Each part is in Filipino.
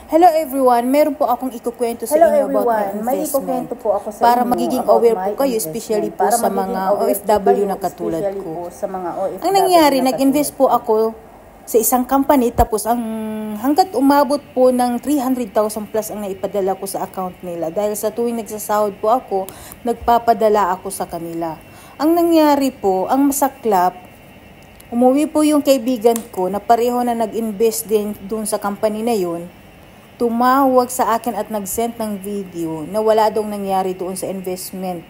Hello everyone, meron po akong ikukwento sa inyo about my investment. Para magiging aware po kayo, especially po sa mga OFW na katulad ko. Ang nangyari, nag-invest po ako sa isang company, tapos hanggat umabot po ng 300,000 plus ang naipadala ko sa account nila. Dahil sa tuwing nagsasahod po ako, nagpapadala ako sa kanila. Ang nangyari po, ang masaklap, umuwi po yung kaibigan ko na pareho na nag-invest din dun sa company na yun. Tumawag sa akin at nag-send ng video na wala daw nangyari doon sa investment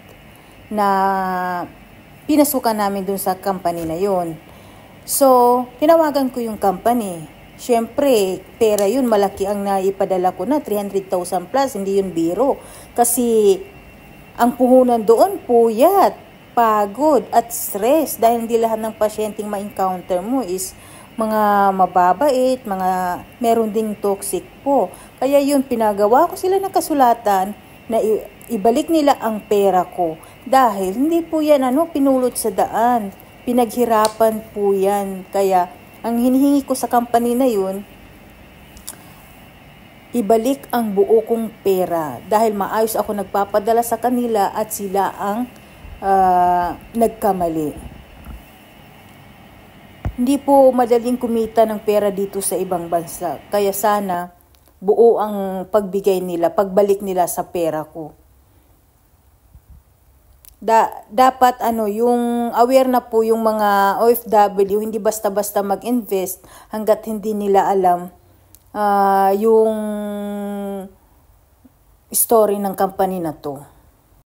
na pinasukan namin doon sa company na yun. So, tinawagan ko yung company. Siyempre, pera yun, malaki ang naipadala ko na, 300,000 plus, hindi yun biro. Kasi, ang puhunan doon, puyat, pagod, at stress. Dahil hindi lahat ng pasyenteng ma-encounter mo is mga mababait, mga meron ding toxic po. Kaya yun, pinagawa ko sila ng kasulatan na ibalik nila ang pera ko. Dahil hindi po yan pinulot sa daan. Pinaghirapan po yan. Kaya ang hinihingi ko sa company na yun, ibalik ang buo kong pera. Dahil maayos ako nagpapadala sa kanila at sila ang nagkamali. Hindi po madaling kumita ng pera dito sa ibang bansa. Kaya sana buo ang pagbigay nila, pagbalik nila sa pera ko. Dapat yung aware na po yung mga OFW, hindi basta-basta mag-invest hanggat hindi nila alam yung story ng company na to.